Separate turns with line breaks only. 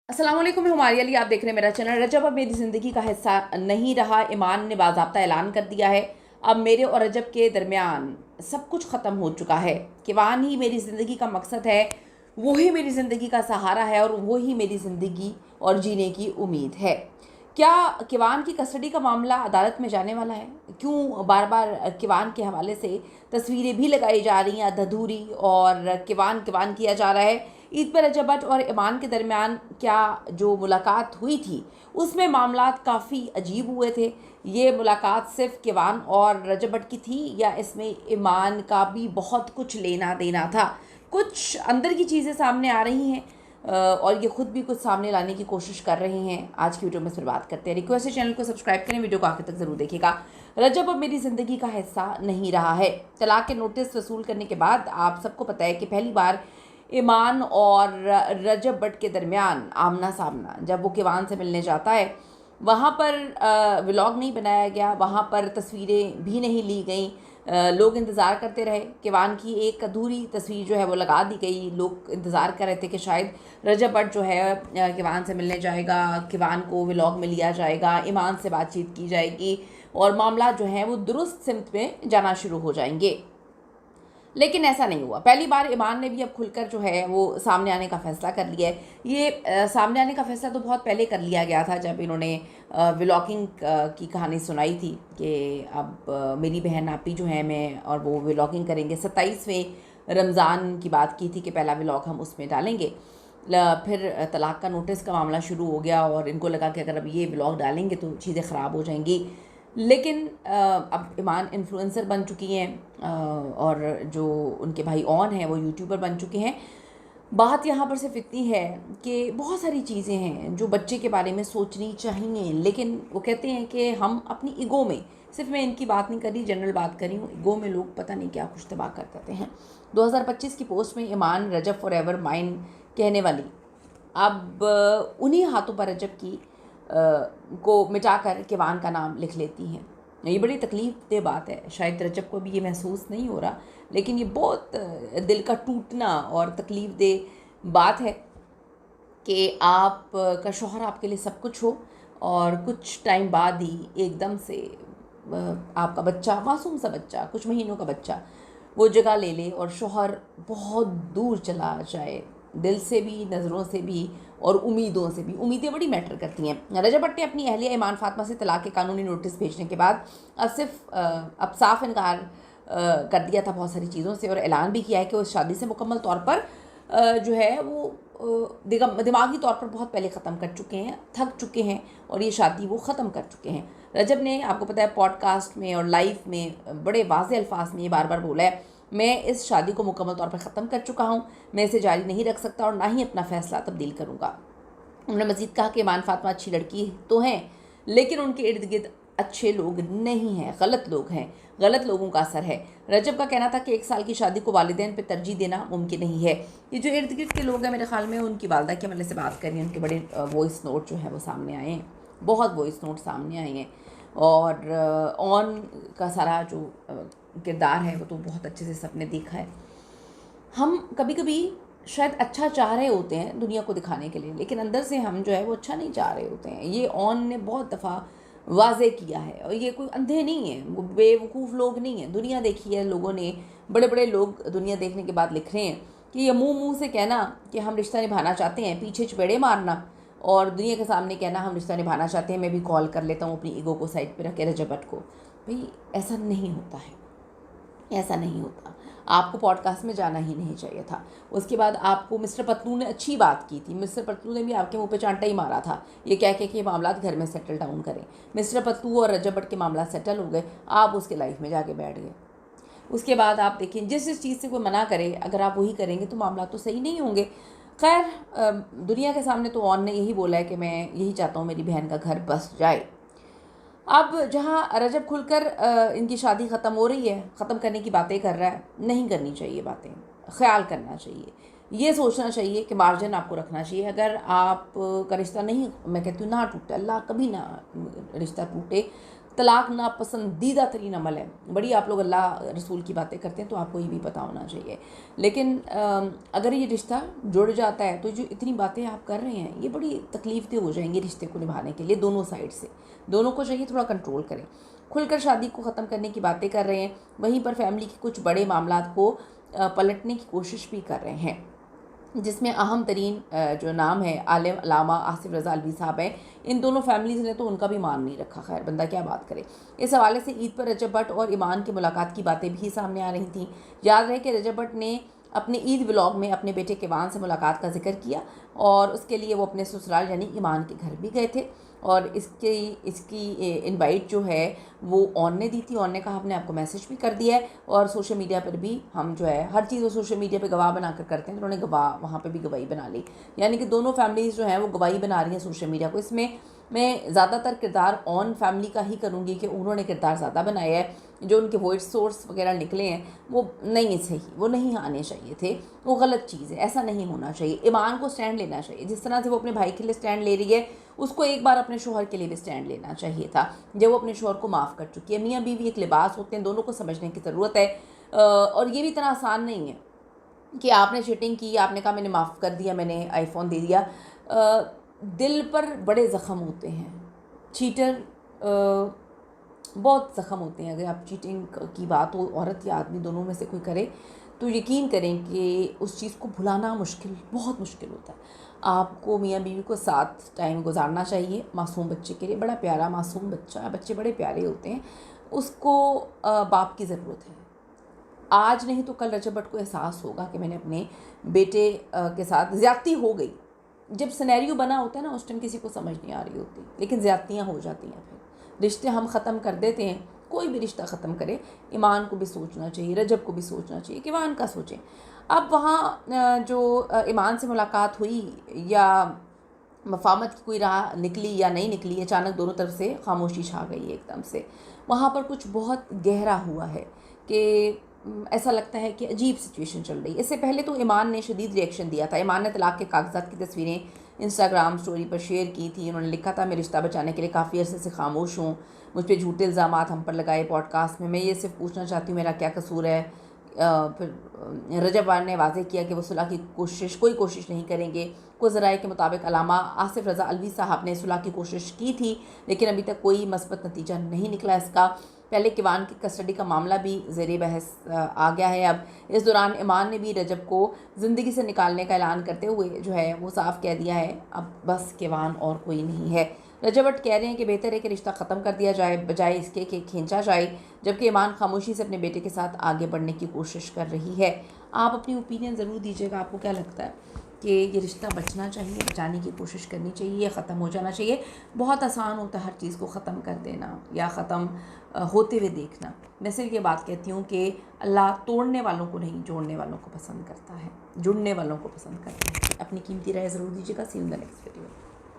अस्सलाम वालेकुम, मैं हुमारी अली। आप देख रहे हैं मेरा चैनल। रजब अब मेरी ज़िंदगी का हिस्सा नहीं रहा। ईमान ने बाज़ाब्ता ऐलान कर दिया है, अब मेरे और रजब के दरमियान सब कुछ ख़त्म हो चुका है। किवान ही मेरी ज़िंदगी का मकसद है, वही मेरी ज़िंदगी का सहारा है और वही मेरी ज़िंदगी और जीने की उम्मीद है। क्या किवान की कस्टडी का मामला अदालत में जाने वाला है? क्यों बार बार किवान के हवाले से तस्वीरें भी लगाई जा रही हैं अधूरी और किवान किवान किया जा रहा है? ईद पर रजब भट्ट और ईमान के दरमियान क्या जो मुलाकात हुई थी उसमें मामलात काफ़ी अजीब हुए थे। ये मुलाकात सिर्फ किवान और रजब भट्ट की थी या इसमें ईमान का भी बहुत कुछ लेना देना था? कुछ अंदर की चीज़ें सामने आ रही हैं और ये खुद भी कुछ सामने लाने की कोशिश कर रहे हैं। आज की वीडियो में इस पर बात करते हैं। रिक्वेस्ट है चैनल को सब्सक्राइब करें, वीडियो को आखिर तक ज़रूर देखिएगा। रजब अब मेरी ज़िंदगी का हिस्सा नहीं रहा है। तलाक के नोटिस वसूल करने के बाद आप सबको पता है कि पहली बार ईमान और रजब भट्ट के दरमियान आमना सामना जब वो किवान से मिलने जाता है, वहाँ पर व्लॉग नहीं बनाया गया, वहाँ पर तस्वीरें भी नहीं ली गई। लोग इंतज़ार करते रहे। किवान की एक अधूरी तस्वीर जो है वो लगा दी गई। लोग इंतज़ार कर रहे थे कि शायद रजब भट्ट जो है किवान से मिलने जाएगा, किवान को व्लॉग में लिया जाएगा, ईमान से बातचीत की जाएगी और मामला जो है वो दुरुस्त सिमत में जाना शुरू हो जाएंगे। लेकिन ऐसा नहीं हुआ। पहली बार ईमान ने भी अब खुलकर जो है वो सामने आने का फ़ैसला कर लिया है। ये सामने आने का फ़ैसला तो बहुत पहले कर लिया गया था, जब इन्होंने व्लॉगिंग की कहानी सुनाई थी कि अब मेरी बहन आपी जो है मैं और वो व्लॉगिंग करेंगे। 27वें रमज़ान की बात की थी कि पहला व्लॉग हम उसमें डालेंगे। फिर तलाक़ का नोटिस का मामला शुरू हो गया और इनको लगा कि अगर अब ये व्लॉग डालेंगे तो चीज़ें ख़राब हो जाएंगी। लेकिन अब ईमान इन्फ्लुएंसर बन चुकी हैं और जो उनके भाई ऑन हैं वो यूट्यूबर बन चुके हैं। बात यहाँ पर सिर्फ इतनी है कि बहुत सारी चीज़ें हैं जो बच्चे के बारे में सोचनी चाहिए, लेकिन वो कहते हैं कि हम अपनी ईगो में, सिर्फ मैं इनकी बात नहीं कर रही, जनरल बात कर रही हूँ, ईगो में लोग पता नहीं क्या कुछ तबाह कर देते हैं। 2025 की पोस्ट में ईमान रजब फॉर एवर माइन कहने वाली अब उन्हीं हाथों पर रजब की को मिटाकर किवान का नाम लिख लेती हैं। ये बड़ी तकलीफ दे बात है। शायद रजब को भी ये महसूस नहीं हो रहा, लेकिन ये बहुत दिल का टूटना और तकलीफ दे बात है कि आप का शौहर आपके लिए सब कुछ हो और कुछ टाइम बाद ही एकदम से आपका बच्चा, मासूम सा बच्चा, कुछ महीनों का बच्चा, वो जगह ले ले और शौहर बहुत दूर चला जाए, दिल से भी, नज़रों से भी और उम्मीदों से भी। उम्मीदें बड़ी मैटर करती हैं। रजब भट्ट ने अपनी अहलिया ईमान फातिमा से तलाक के कानूनी नोटिस भेजने के बाद अब साफ इनकार कर दिया था बहुत सारी चीज़ों से और ऐलान भी किया है कि वो इस शादी से मुकम्मल तौर पर जो है वो दिमागी तौर पर बहुत पहले ख़त्म कर चुके हैं, थक चुके हैं और ये शादी वो ख़त्म कर चुके हैं। रजब ने, आपको पता है, पॉडकास्ट में और लाइव में बड़े वाज़ेह अल्फाज में ये बार बार बोला है, मैं इस शादी को मुकम्मल तौर पर ख़त्म कर चुका हूँ, मैं इसे जारी नहीं रख सकता और ना ही अपना फ़ैसला तब्दील करूँगा। उन्होंने मज़ीद कहा कि ईमान फातिमा अच्छी लड़की तो हैं, लेकिन उनके इर्द गिर्द अच्छे लोग नहीं हैं, गलत लोग हैं, गलत लोगों का असर है। रजब का कहना था कि 1 साल की शादी को वालिदैन पे तरजीह देना मुमकिन नहीं है। ये जो इर्द गिर्द के लोग हैं, मेरे ख्याल में उनकी वालदा के हवाले से बात करें, उनके बड़े वॉइस नोट जो है वो सामने आए हैं, बहुत वॉइस नोट सामने आए हैं और ऑन का सारा जो किरदार है वो तो बहुत अच्छे से सबने देखा है। हम कभी कभी शायद अच्छा चाह रहे होते हैं दुनिया को दिखाने के लिए, लेकिन अंदर से हम जो है वो अच्छा नहीं चाह रहे होते हैं। ये ऑन ने बहुत दफ़ा वाजे किया है और ये कोई अंधे नहीं है, वो बेवकूफ़ लोग नहीं हैं। दुनिया देखी है लोगों ने, बड़े बड़े लोग दुनिया देखने के बाद लिख रहे हैं कि ये मुंह मुंह से कहना कि हम रिश्ता निभाना चाहते हैं, पीछे चपेड़े मारना और दुनिया के सामने कहना हम रिश्ता निभाना चाहते हैं, मैं भी कॉल कर लेता हूँ अपनी ईगो को साइड पर रख के रजब भट्ट को। भाई ऐसा नहीं होता है, ऐसा नहीं होता। आपको पॉडकास्ट में जाना ही नहीं चाहिए था। उसके बाद आपको मिस्टर पतलू ने अच्छी बात की थी, मिस्टर पतलू ने भी आपके मुंह पे चांटा ही मारा था, ये कह के कि ये मामला घर में सेटल डाउन करें। मिस्टर पतलू और रजब भट्ट के मामला सेटल हो गए, आप उसके लाइफ में जाके बैठ गए। उसके बाद आप देखिए, जिस चीज़ से कोई मना करे अगर आप वही करेंगे तो मामला तो सही नहीं होंगे। खैर, दुनिया के सामने तो ऑन ने यही बोला है कि मैं यही चाहता हूँ मेरी बहन का घर बस जाए। अब जहाँ रजब खुलकर इनकी शादी ख़त्म हो रही है, ख़त्म करने की बातें कर रहा है, नहीं करनी चाहिए बातें, ख्याल करना चाहिए, ये सोचना चाहिए कि मार्जिन आपको रखना चाहिए। अगर आप का रिश्ता नहीं, मैं कहती हूँ ना टूटे, अल्लाह कभी ना रिश्ता टूटे, तलाक नापसंदीदा तरीन अमल है। बड़ी आप लोग अल्लाह रसूल की बातें करते हैं तो आपको ये भी पता होना चाहिए। लेकिन अगर ये रिश्ता जुड़ जाता है तो जो इतनी बातें आप कर रहे हैं ये बड़ी तकलीफ़देह हो जाएंगी रिश्ते को निभाने के लिए। दोनों साइड से दोनों को चाहिए थोड़ा कंट्रोल करें। खुलकर शादी को ख़त्म करने की बातें कर रहे हैं, वहीं पर फैमिली के कुछ बड़े मामलात को पलटने की कोशिश भी कर रहे हैं, जिसमें अहम तरीन जो नाम है आलिम अल्लामा आसिफ रज़ा अलवी साहब हैं। इन दोनों फैमिलीज़ ने तो उनका भी मान नहीं रखा। खैर बंदा क्या बात करे। इस हवाले से ईद पर रजब भट्ट और ईमान की मुलाकात की बातें भी सामने आ रही थी। याद रहे कि रजब भट्ट ने अपने ईद व्लॉग में अपने बेटे किवान से मुलाकात का जिक्र किया और उसके लिए वो अपने ससुराल यानी ईमान के घर भी गए थे और इसकी इनवाइट जो है वो ऑन ने दी थी। ऑन ने कहा हमने आपको मैसेज भी कर दिया है और सोशल मीडिया पर भी हम जो है हर चीज़ वो सोशल मीडिया पे गवाह बना कर करते हैं, तो उन्होंने गवाह वहाँ पे भी गवाही बना ली। यानी कि दोनों फैमिलीज़ जो हैं वो गवाही बना रही हैं सोशल मीडिया को। इसमें मैं ज़्यादातर किरदार ऑन फैमिली का ही करूँगी कि उन्होंने किरदार ज़्यादा बनाया है। जो उनके वॉइस सोर्स वगैरह निकले हैं वो नहीं सही, वो नहीं आने चाहिए थे, वो गलत चीज़ है, ऐसा नहीं होना चाहिए। ईमान को स्टैंड लेना चाहिए, जिस तरह से वो अपने भाई के लिए स्टैंड ले रही है उसको एक बार अपने शोहर के लिए भी स्टैंड लेना चाहिए था, जब वो अपने शोहर को माफ़ कर चुकी है। मियाँ बीवी एक लिबास होते हैं, दोनों को समझने की ज़रूरत है। और ये भी इतना आसान नहीं है कि आपने चीटिंग की, आपने कहा मैंने माफ़ कर दिया, मैंने आईफोन दे दिया। दिल पर बड़े ज़ख़म होते हैं, चीटर बहुत ज़ख़म होते हैं। अगर आप चीटिंग की बात हो औरत या आदमी दोनों में से कोई करे तो यकीन करें कि उस चीज़ को भुलाना मुश्किल, बहुत मुश्किल होता है। आपको मियाँ बीवी को साथ टाइम गुजारना चाहिए। मासूम बच्चे के लिए, बड़ा प्यारा मासूम बच्चा, बच्चे बड़े प्यारे होते हैं, उसको बाप की ज़रूरत है। आज नहीं तो कल रजब भट्ट को एहसास होगा कि मैंने अपने बेटे के साथ ज़्यादती हो गई। जब सिनेरियो बना होता है ना उस टाइम किसी को समझ नहीं आ रही होती, लेकिन ज़्यादतियाँ हो जाती हैं। फिर रिश्ते हम ख़त्म कर देते हैं, कोई भी रिश्ता ख़त्म करे ईमान को भी सोचना चाहिए, रजब को भी सोचना चाहिए, किवान का सोचें। अब वहाँ जो ईमान से मुलाकात हुई या मफाहमत की कोई राह निकली या नहीं निकली, अचानक दोनों तरफ से खामोशी छा गई एकदम से। वहाँ पर कुछ बहुत गहरा हुआ है कि ऐसा लगता है कि अजीब सिचुएशन चल रही है। इससे पहले तो ईमान ने शदीद रिएक्शन दिया था। ईमान ने तलाक के कागजात की तस्वीरें इंस्टाग्राम स्टोरी पर शेयर की थी। उन्होंने लिखा था मैं रिश्ता बचाने के लिए काफ़ी अरसे से खामोश हूँ, मुझ पर झूठे इल्ज़ामात हम पर लगाए पॉडकास्ट में, मैं ये सिर्फ पूछना चाहती हूँ मेरा क्या कसूर है। फिर रजब वार ने वाज़ेह किया कि वो सुलह की कोई कोशिश नहीं करेंगे। कुछ ज़राए के मुताबिक अल्लामा आसिफ रज़ा अलवी साहब ने सुलह की कोशिश की थी, लेकिन अभी तक कोई मस्बत नतीजा नहीं निकला इसका। पहले किवान की कस्टडी का मामला भी ज़ेरे बहस आ गया है। अब इस दौरान ईमान ने भी रजब को ज़िंदगी से निकालने का ऐलान करते हुए जो है वो साफ़ कह दिया है अब बस किवान और कोई नहीं है। रजब भट्ट कह रहे हैं कि बेहतर है कि रिश्ता ख़त्म कर दिया जाए बजाय इसके कि खींचा जाए, जबकि ईमान खामोशी से अपने बेटे के साथ आगे बढ़ने की कोशिश कर रही है। आप अपनी ओपिनियन ज़रूर दीजिएगा, आपको क्या लगता है कि ये रिश्ता बचना चाहिए, बचाने की कोशिश करनी चाहिए, ख़त्म हो जाना चाहिए? बहुत आसान होता है हर चीज़ को ख़त्म कर देना या ख़त्म होते हुए देखना। मैं सिर्फ ये बात कहती हूँ कि अल्लाह तोड़ने वालों को नहीं, जोड़ने वालों को पसंद करता है, जुड़ने वालों को पसंद करता है। अपनी कीमती राय ज़रूर दीजिएगा। See you in the next video.